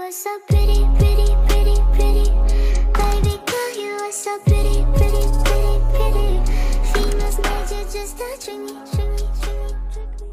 are so pretty, pretty, pretty, pretty. Baby girl, you are so pretty, pretty, pretty, pretty. Females made you just to trick me, trick me, trick me, trick me.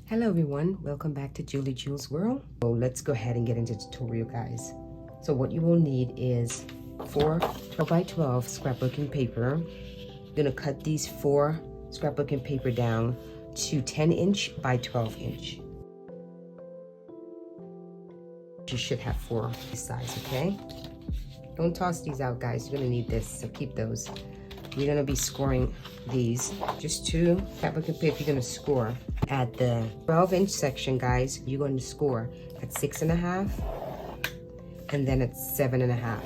Hello everyone, welcome back to Julie Jules World. So let's go ahead and get into the tutorial, guys. So what you will need is 4 12x12 scrapbooking paper. You're gonna cut these 4 scrapbooking paper down to 10" by 12". You should have 4 this size, okay? Don't toss these out, guys. You're gonna need this, so keep those. We're gonna be scoring these. Just 2 scrapbooking paper you're gonna score. At the 12" section, guys, you're going to score at 6.5 and then at 7.5.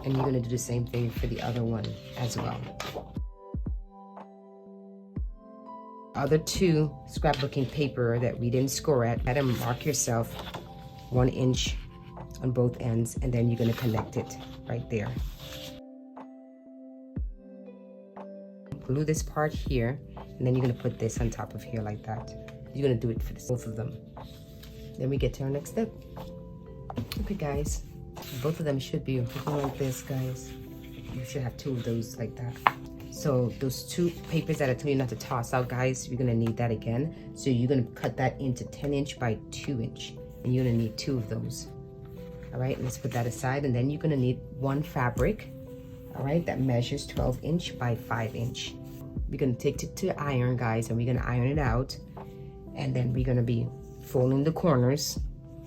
And you're going to do the same thing for the other one as well. Other 2 scrapbooking paper that we didn't score at, add and mark yourself 1" on both ends, and then you're going to connect it right there. Glue this part here, and then you're gonna put this on top of here like that. You're gonna do it for both of them. Then we get to our next step. Okay, guys, both of them should be looking like this, guys. You should have 2 of those like that. So those 2 papers that I told you not to toss out, guys, you're gonna need that again. So you're gonna cut that into 10" by 2", and you're gonna need 2 of those. All right, let's put that aside, and then you're gonna need 1 fabric. All right, that measures 12" by 5". We're gonna take it to iron, guys, and we're gonna iron it out, and then we're gonna be folding the corners.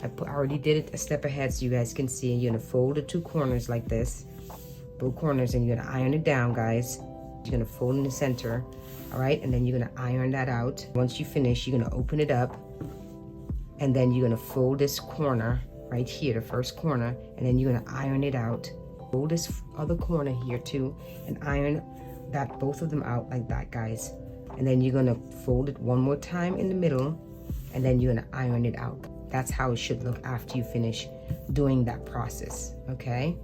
I already did it a step ahead so you guys can see. You're gonna fold the 2 corners like this, both corners, and you're gonna iron it down, guys. You're gonna fold in the center, all right, and then you're gonna iron that out. Once you finish, you're gonna open it up, and then you're gonna fold this corner right here, the first corner, and then you're gonna iron it out. Fold this other corner here too, and iron that both of them out like that, guys. And then you're gonna fold it one more time in the middle, and then you're gonna iron it out. That's how it should look after you finish doing that process, okay?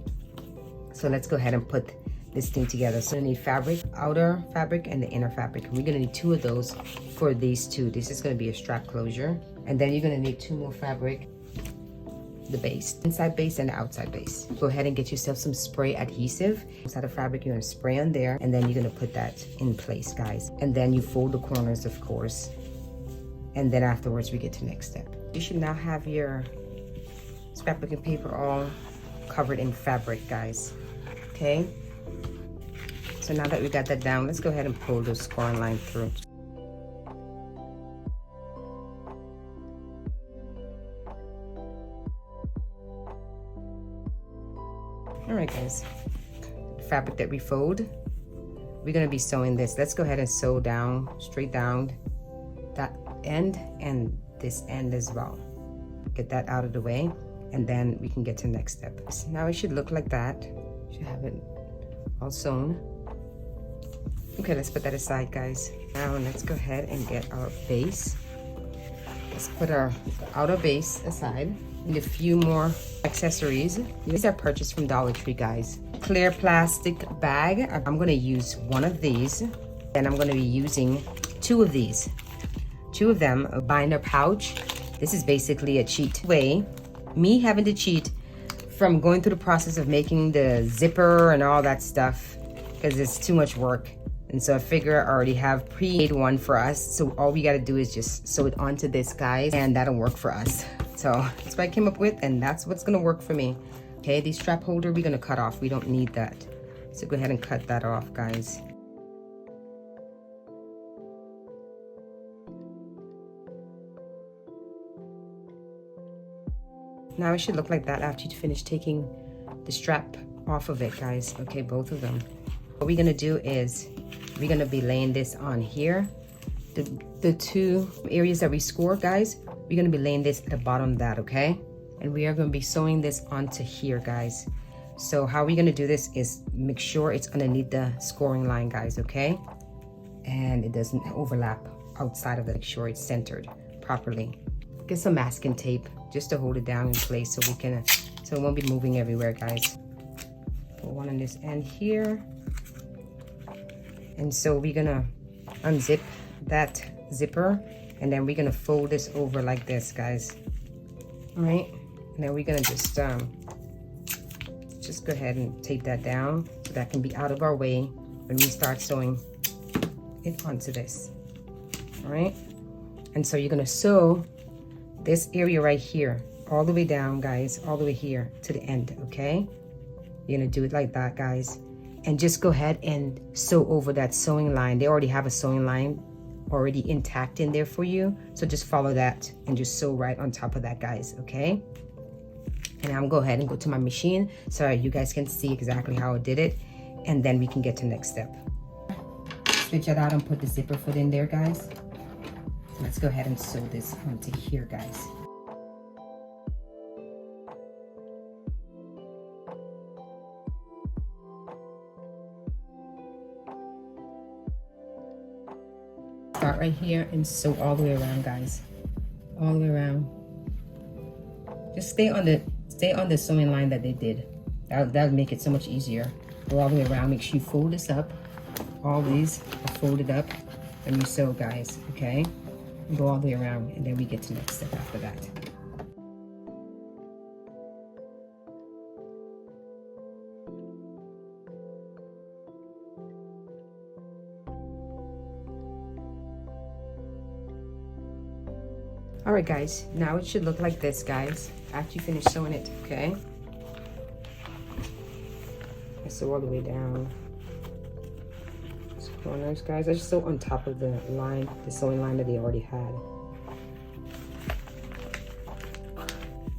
So let's go ahead and put this thing together. So you need fabric, outer fabric and the inner fabric. And we're gonna need 2 of those for these 2. This is gonna be a strap closure. And then you're gonna need 2 more fabric, the base, inside base and the outside base. Go ahead and get yourself some spray adhesive. Inside the fabric, you're gonna spray on there, and then you're gonna put that in place, guys. And then you fold the corners, of course. And then afterwards, we get to the next step. You should now have your scrapbooking paper all covered in fabric, guys, okay? So now that we got that down, let's go ahead and pull those scoring line through. All right, guys, the fabric that we fold, we're gonna be sewing this. Let's go ahead and sew down, straight down that end and this end as well. Get that out of the way, and then we can get to the next step. So now it should look like that. Should have it all sewn. Okay, let's put that aside, guys. Now let's go ahead and get our base. Let's put our outer base aside. Need a few more accessories. These are purchased from Dollar Tree, guys. Clear plastic bag. I'm gonna use 1 of these, and I'm gonna be using 2 of these. 2 of them, a binder pouch. This is basically a cheat way. Me having to cheat from going through the process of making the zipper and all that stuff, because it's too much work. And so I figure I already have pre-made one for us. So all we gotta do is just sew it onto this, guys, and that'll work for us. So that's what I came up with, and that's what's gonna work for me. Okay, the strap holder we're gonna cut off. We don't need that. So go ahead and cut that off, guys. Now it should look like that after you finish taking the strap off of it, guys. Okay, both of them. What we're gonna do is we're gonna be laying this on here. The 2 areas that we score, guys, we're gonna be laying this at the bottom of that, okay? And we are gonna be sewing this onto here, guys. So how we're gonna do this is make sure it's underneath the scoring line, guys, okay? And it doesn't overlap outside of it. Make sure it's centered properly. Get some masking tape just to hold it down in place so we can, so it won't be moving everywhere, guys. Put one on this end here. And so we're gonna unzip that zipper, and then we're gonna fold this over like this, guys. All right, and then we're gonna just go ahead and tape that down so that can be out of our way when we start sewing it onto this. All right, and so you're gonna sew this area right here all the way down, guys, all the way here to the end. Okay, you're gonna do it like that, guys, and just go ahead and sew over that sewing line. They already have a sewing line already intact in there for you, so just follow that and just sew right on top of that, guys. Okay, and I'm gonna go ahead and go to my machine so you guys can see exactly how I did it, and then we can get to the next step. Switch it out and put the zipper foot in there, guys. Let's go ahead and sew this onto here, guys. Start right here and sew all the way around, guys. All the way around. Just stay on the sewing line that they did. That'll make it so much easier. Go all the way around. Make sure you fold this up. All these are folded up and you sew, guys. Okay. And go all the way around, and then we get to the next step after that. All right, guys, now it should look like this, guys, after you finish sewing it. Okay, I sew all the way down these corners, guys. I just sew on top of the line, the sewing line that they already had.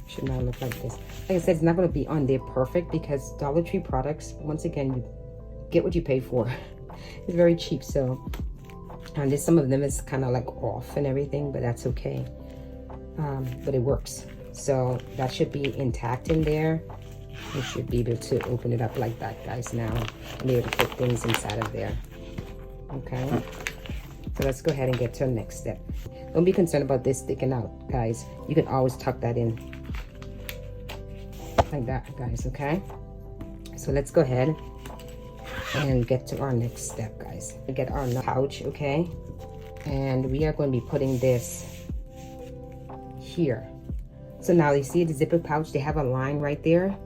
Should now look like this. Like I said, it's not going to be on there perfect because Dollar Tree products, once again, you get what you pay for. It's very cheap, so and there's some of them is kind of like off and everything, but that's okay. But it works, so that should be intact in there. You should be able to open it up like that, guys, now, and be able to put things inside of there. Okay, so let's go ahead and get to the next step. Don't be concerned about this sticking out, guys. You can always tuck that in like that, guys. Okay, so let's go ahead and get to our next step, guys. We get our pouch, okay, and we are going to be putting this here. So now you see the zipper pouch, they have a line right there.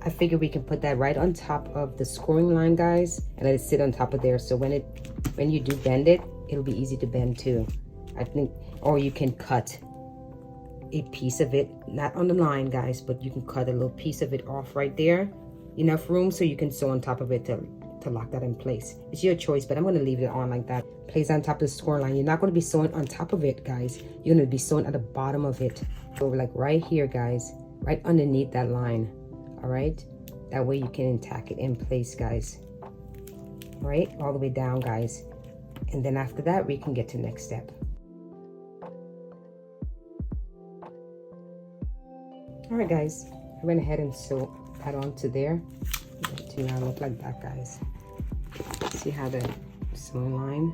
I figure we can put that right on top of the scoring line, guys, and let it sit on top of there, so when you do bend it, it'll be easy to bend too, I think. Or you can cut a piece of it, not on the line, guys, but you can cut a little piece of it off right there, enough room so you can sew on top of it to lock that in place. It's your choice, but I'm going to leave it on like that. Place on top of the score line. You're not going to be sewing on top of it, guys. You're going to be sewing at the bottom of it. So like right here, guys, right underneath that line. All right, that way you can tack it in place, guys. All right, all the way down, guys, and then after that we can get to the next step. All right, guys, I went ahead and sewed that onto there. To now look like that, guys. See how the sewing line,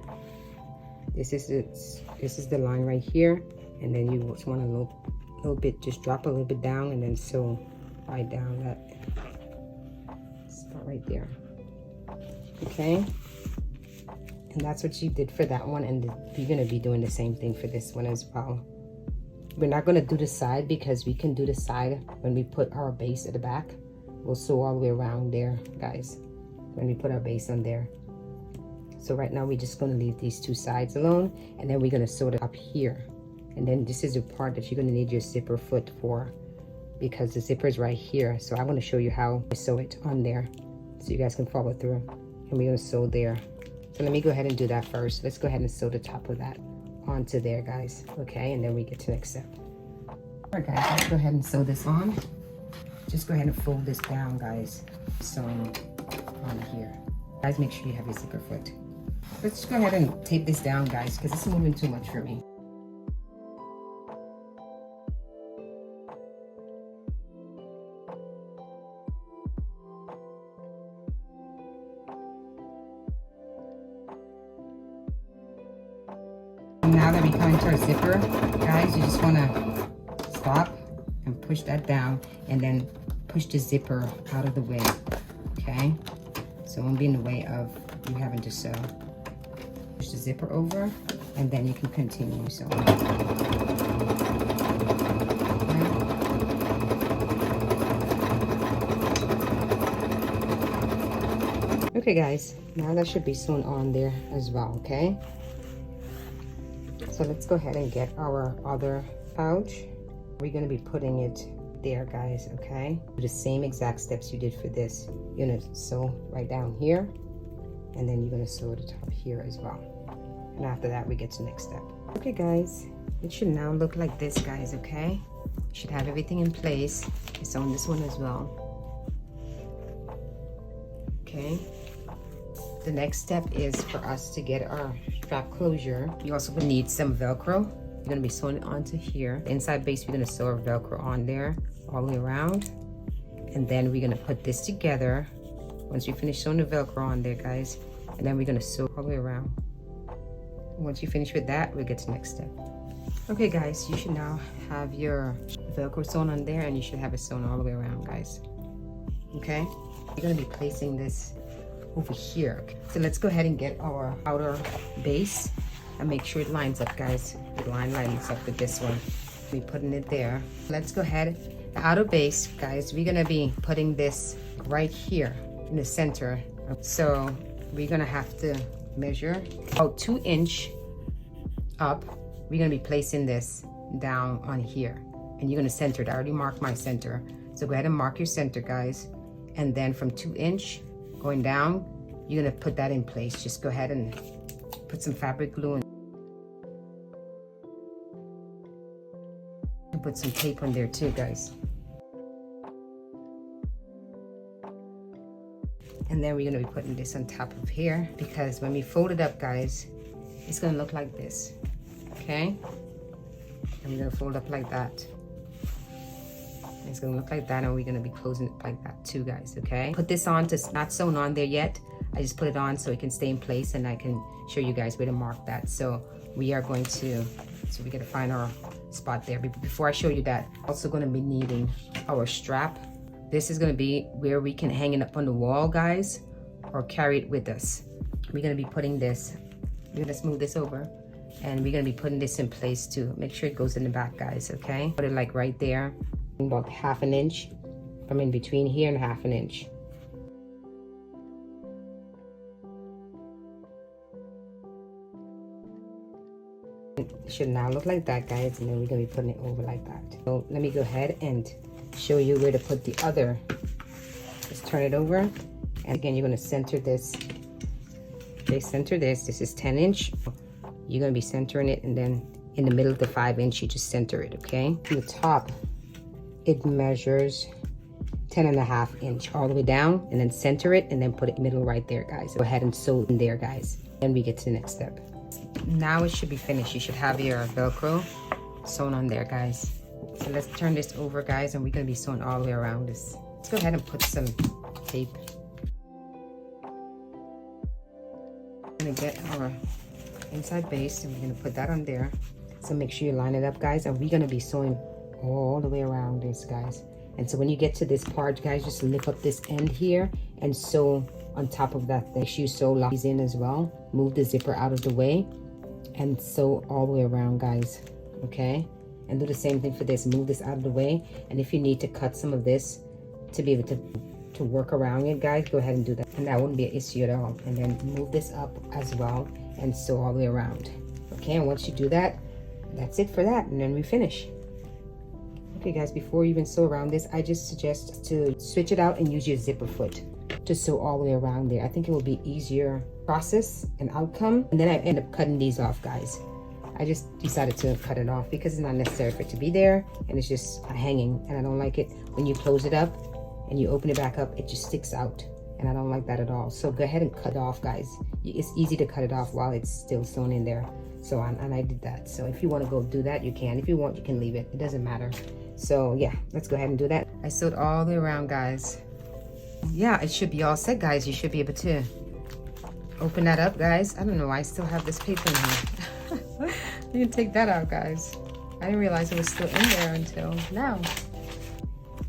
this is the line right here, and then you just want a little bit, just drop a little bit down and then sew right down that spot right there. Okay, and that's what you did for that one, and you're going to be doing the same thing for this one as well. We're not going to do the side because we can do the side when we put our base at the back. We'll sew all the way around there, guys, when we put our base on there. So right now we're just going to leave these two sides alone, and then we're going to sew it up here. And then this is the part that you're going to need your zipper foot for, because the zipper is right here. So I'm going to show you how I sew it on there so you guys can follow through. And we're going to sew there. So let me go ahead and do that first. Let's go ahead and sew the top of that onto there, guys. Okay, and then we get to the next step. All right, guys, let's go ahead and sew this on. Just go ahead and fold this down, guys. Sewing on here. Guys, make sure you have your zipper foot. Let's just go ahead and tape this down, guys, because it's moving too much for me. now that we come into our zipper, guys, you just want to stop and push that down and then push the zipper out of the way, okay? So it won't be in the way of you having to sew. Push the zipper over and then you can continue sewing. Okay guys, now that should be sewn on there as well, okay? So let's go ahead and get our other pouch. We're gonna be putting it there, guys, okay? Do the same exact steps you did for this. You're gonna sew right down here, and then you're gonna sew the top here as well. And after that, we get to the next step. Okay guys, it should now look like this, guys, okay? You should have everything in place. It's on this one as well. Okay. The next step is for us to get our strap closure. You also will need some Velcro. You're gonna be sewing it onto here. The inside base, we're gonna sew our Velcro on there all the way around. And then we're gonna put this together. Once we finish sewing the Velcro on there, guys, and then we're gonna sew all the way around. Once you finish with that, we'll get to the next step. Okay guys, you should now have your Velcro sewn on there and you should have it sewn all the way around, guys. Okay? You're gonna be placing this over here. So let's go ahead and get our outer base and make sure it lines up, guys. The line lines up with this one. We're putting it there. Let's go ahead. The outer base, guys, we're gonna be putting this right here in the center. So we're gonna have to measure about 2 inches up. We're gonna be placing this down on here. And you're gonna center it. I already marked my center. So go ahead and mark your center, guys. And then from 2 inches going down, you're gonna put that in place. Just go ahead and put some fabric glue and put some tape on there too, guys. And then we're gonna be putting this on top of here because when we fold it up, guys, it's gonna look like this, okay? And we're gonna fold up like that. It's gonna look like that, and we're gonna be closing it like that too, guys, okay? Put this on, it's not sewn on there yet. I just put it on so it can stay in place and I can show you guys where to mark that. So we are going to, so we gotta find our spot there. But before I show you that, also gonna be needing our strap. This is gonna be where we can hang it up on the wall, guys, or carry it with us. We're gonna be putting this, we're gonna smooth this over, and we're gonna be putting this in place to make sure it goes in the back, guys, okay? Put it like right there, about 1/2 inch from in between here and 1/2 inch. It should now look like that, guys, and then we're gonna be putting it over like that. So let me go ahead and show you where to put the other. Just turn it over, and again, you're gonna center this. Okay, center this. This is 10 inch. You're gonna be centering it, and then in the middle of the 5 inch, you just center it, okay? From the top, it measures 10.5 inch all the way down, and then center it, and then put it middle right there, guys. Go ahead and sew in there, guys. Then we get to the next step. Now it should be finished. You should have your Velcro sewn on there, guys. So let's turn this over, guys, and we're gonna be sewing all the way around this. Let's go ahead and put some tape. We're gonna get our inside base, and we're gonna put that on there. So make sure you line it up, guys, and we're gonna be sewing all the way around this, guys. And so when you get to this part, guys, just lift up this end here and sew on top of that. Make sure you sew lock these in as well. Move the zipper out of the way and sew all the way around, guys, okay? And do the same thing for this. Move this out of the way, and if you need to cut some of this to be able to work around it, guys, go ahead and do that, and that wouldn't be an issue at all. And then move this up as well and sew all the way around, okay? And once you do that, that's it for that, and then we finish. Okay, guys, before you even sew around this, I just suggest to switch it out and use your zipper foot to sew all the way around there. I think it will be easier process and outcome. And then I end up cutting these off, guys. I just decided to cut it off because it's not necessary for it to be there, and it's just hanging, and I don't like it when you close it up and you open it back up, it just sticks out, and I don't like that at all. So go ahead and cut it off, guys. It's easy to cut it off while it's still sewn in there. So and I did that. So if you want to go do that, you can. If you want, you can leave it. It doesn't matter. So yeah, let's go ahead and do that. I sewed all the way around, guys. Yeah, it should be all set, guys. You should be able to open that up, guys. I don't know why I still have this paper in here. You can take that out, guys. I didn't realize it was still in there until now.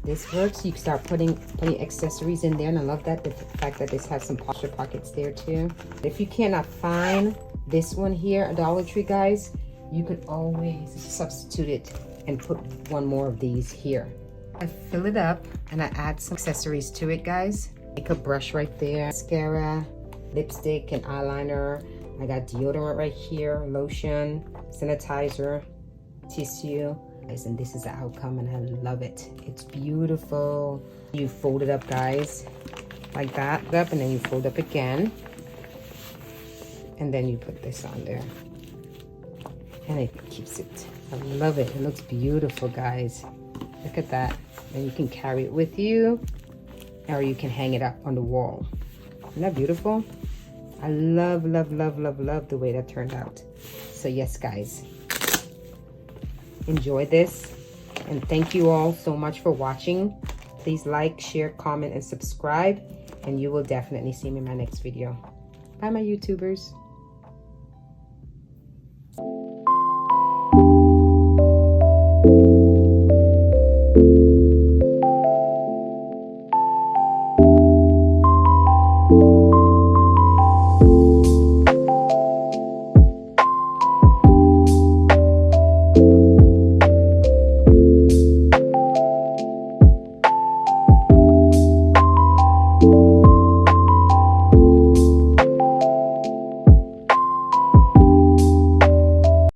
This works. You can start putting accessories in there, and I love that, the fact that this has some posture pockets there too. If you cannot find this one here at Dollar Tree, guys, you can always substitute it and put one more of these here. I fill it up and I add some accessories to it, guys. Makeup brush right there, mascara, lipstick and eyeliner. I got deodorant right here, lotion, sanitizer, tissue. And this is the outcome, and I love it. It's beautiful. You fold it up, guys, like that, and then you fold up again, and then you put this on there, and it keeps it. I love it. It looks beautiful, guys. Look at that. And you can carry it with you, or you can hang it up on the wall. Isn't that beautiful? I love, love, love, love, love the way that turned out. So yes, guys, enjoy this, and thank you all so much for watching. Please like, share, comment, and subscribe, and you will definitely see me in my next video. Bye, my YouTubers.